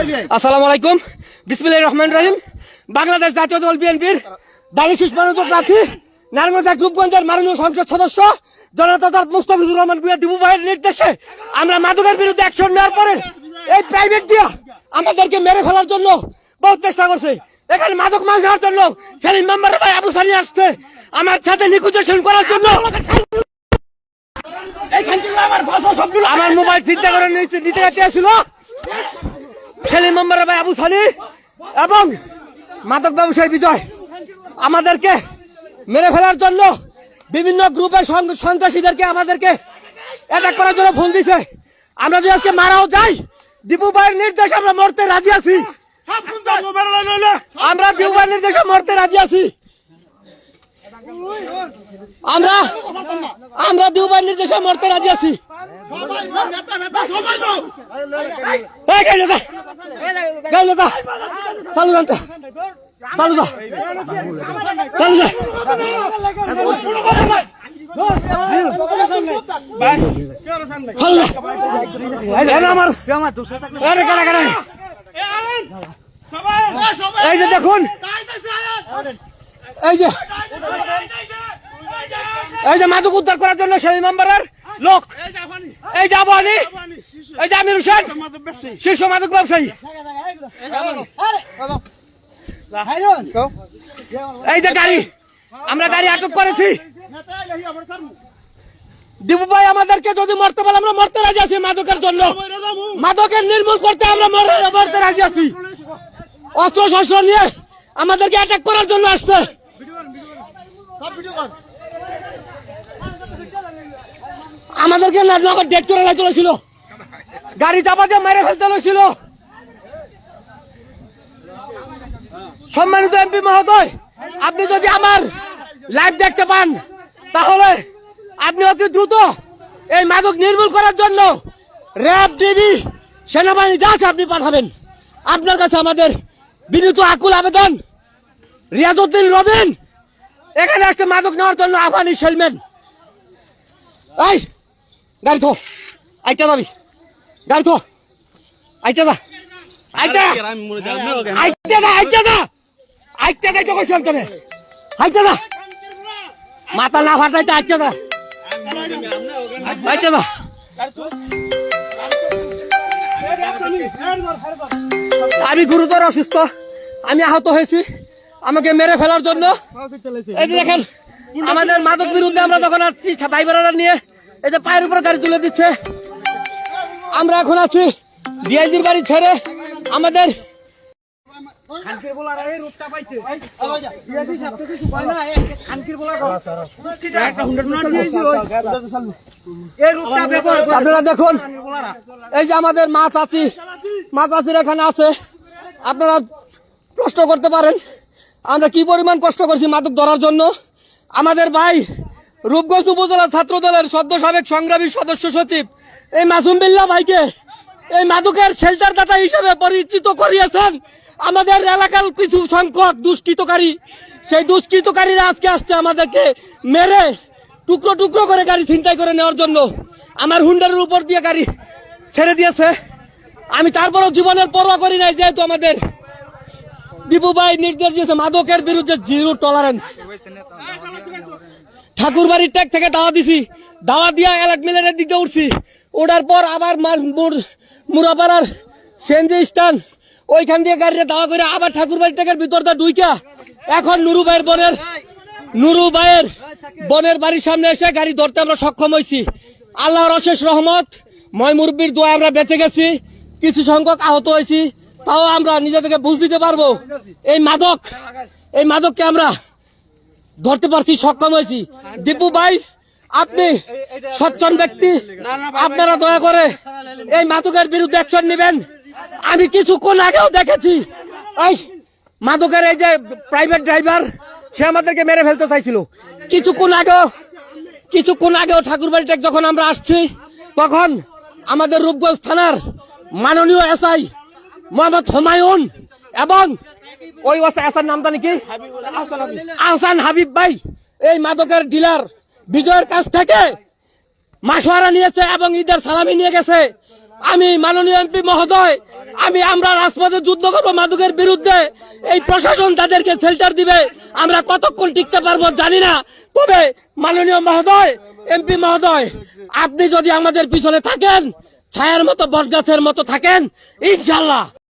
আসসালামু আলাইকুম, বিসমিল্লাহির রহমানির রহিম। বাংলাদেশ জাতীয় দল বিএনপির দানিশ মনোনীত প্রার্থী নারায়ণগঞ্জ রূপগঞ্জের মাননীয় সংসদ সদস্য জনতা মুস্তাফিজুর রহমান দিবু ভাইয়ের নির্দেশে আমরা মাদকের বিরুদ্ধে অ্যাকশন নেওয়ার পরে এই প্রাইভেট দিয়া আমাদেরকে মেরে ফেলার জন্য বহুত চেষ্টা করছে। এখানে মাদক মাল নেওয়ার জন্য সেলিম মেম্বার ভাই আবু সানি আসছে আমার সাথে নিকুচেশন করার জন্য। আমার মোবাইল চিন্তা করে নিতে চেয়েছিল সেলিম মেম্বার ভাই আবু সানি এবং মাদক ব্যবসায়ী বিজয় আমাদেরকে মেরে ফেলার জন্য বিভিন্ন গ্রুপের সন্ত্রাসীদেরকে আমাদেরকে অ্যাটাক করার জন্য ফোন দিছে। আমরা যদি আজকে মারাও যাই দীপু ভাইয়ের নির্দেশে আমরা মরতে রাজি আছি। আমরা দীপু ভাইয়ের নির্দেশে মরতে রাজি আছি। আমরা দীপু ভাইয়ের নির্দেশে মরতে রাজি আছি। চালু জানতে চালু যা চালু যা এই যে দেখুন এই যে মাদক উদ্ধার করার জন্য সেই মেম্বারের লোক এই যে আবহানি এই যে আমির হোসেন শীর্ষ মাদক ব্যবসায়ী এই যে গাড়ি আমরা গাড়ি আটক করেছি। দীপু ভাই আমাদেরকে যদি মরতে বলে আমরা মরতে রাজি আছি। মাদকের জন্য মাদকের নির্মূল করতে আমরা মরতে রাজি আছি। অস্ত্র শস্ত্র নিয়ে আমাদেরকে অ্যাটাক করার জন্য আসছে। আমাদেরকে নগর ডেট করে রাখতে হয়েছিল, গাড়ি চাপা দিয়ে মেরে ফেলতে হয়েছিল। সম্মানিত এমপি মহোদয়, আপনি যদি আমার লাইভ দেখতে পান তাহলে আপনি অতি দ্রুত এই মাদক নির্মূল করার জন্য র্যাব, ডিবি, সেনাবাহিনী যা আছে আপনি পাঠাবেন। আপনার কাছে আমাদের বিনীত আকুল আবেদন। রিয়াজউদ্দিন রবিন এখানে আসছে মাদক নেওয়ার জন্য। আফানি সেলম্যান এই গাড়ি থো আইটা যাবি, গাড়ি থো আইটা যা আইটা আইটা যা আইটা যা আইটা যাই তো কইছিলাম তোরে। আইটা যা মাথা না ফাটাইতে আইটা যা আইটা যা। আমি গুরুতর অসুস্থ, আমি আহত হয়েছি আমাকে মেরে ফেলার জন্য। এই যে দেখেন আমাদের মাদক বিরুদ্ধে আমরা যখন আসছি ভাই বোনেরা নিয়ে এই যে পায়ের উপর গাড়ি তুলে দিচ্ছে। আমরা এখন আছি ডিআইজির বাড়ি ছেড়ে আমাদের আপনারা দেখুন এই যে আমাদের মা চাচির এখানে আছে। আপনারা প্রশ্ন করতে পারেন আমরা কি পরিমাণ কষ্ট করছি মাদক ধরার জন্য। আমাদের ভাই রূপগঞ্জ উপজেলা ছাত্র দলের সদ্য সাবেক সংগ্রামী সদস্য সচিব এই মাসুম বিল্লাহ ভাইকে এই মাদকের শেল্টার দাতা হিসেবে পরিচিত করিয়েছেন আমাদের এলাকার কিছু সংখ্যক দুষ্কৃতকারী। সেই দুষ্কৃতকারীরা আজকে আসছে আমাদেরকে মেরে টুকরো টুকরো করে গাড়ি ছিনতাই করে নেওয়ার জন্য। আমার হুন্ডারের উপর দিয়ে গাড়ি ছেড়ে দিয়েছে। আমি তারপরও জীবনের পরোয়া করি নাই, যেহেতু আমাদের দীপু ভাই নির্দেশ দিয়েছে মাদকের বিরুদ্ধে জিরো টলারেন্স। ঠাকুর বাড়ির ট্যাগ থেকে দাওয়া দিছি, দাওয়া দিয়া অ্যালার্ট মিলের দিকে উঠছি। ওঠার পর আবার মুরাপাড়ার সিএনজি স্ট্যান্ড ওইখান দিয়ে গাড়িটা দাওয়া করে আবার ঠাকুর বাড়ির ট্যাগের ভিতরটা ঢুইকা এখন নুরু ভাইয়ের বোনের বাড়ির সামনে এসে গাড়ি ধরতে আমরা সক্ষম হয়েছি। আল্লাহর অশেষ রহমত, ময় মুরব্বির দোয়া আমরা বেঁচে গেছি। কিছু সংখ্যক আহত হয়েছি, তাও আমরা নিজে থেকে বুঝ দিতে পারবো এই মাদককে আমরা ধরতে পারছি, সক্ষম হয়েছি। দীপু ভাই আপনি সচ্ছল ব্যক্তি, আপনারা দয়া করে এই মাদকের বিরুদ্ধে অ্যাকশন নেবেন। আমি কিছুক্ষণ আগেও দেখেছি এই মাদকের এই যে প্রাইভেট ড্রাইভার সে আমাদেরকে মেরে ফেলতে চাইছিল। কিছুক্ষণ আগেও ঠাকুরবাড়িতে যখন আমরা আসছি তখন আমাদের রূপগঞ্জ থানার মাননীয় এসআই মোহাম্মদ হুমায়ুন এবং ওই এসআর নাম জানি কি আহসান হাবিব ভাই এই মাদকের ডিলার বিজয়ের কাছ থেকে মাসোয়ারা নিয়েছে এবং ঈদের সালামি নিয়ে গেছে। আমি মাননীয় এমপি মহোদয়, আমরা রাজপথে যুদ্ধ করবো মাদকের বিরুদ্ধে। এই প্রশাসন তাদেরকে শেল্টার দিবে, আমরা কতক্ষণ টিকতে পারবো জানি না। তবে মাননীয় মহোদয়, এমপি মহোদয়, আপনি যদি আমাদের পিছনে থাকেন, ছায়ার মতো বটগাছের মতো থাকেন, ইনশাল্লাহ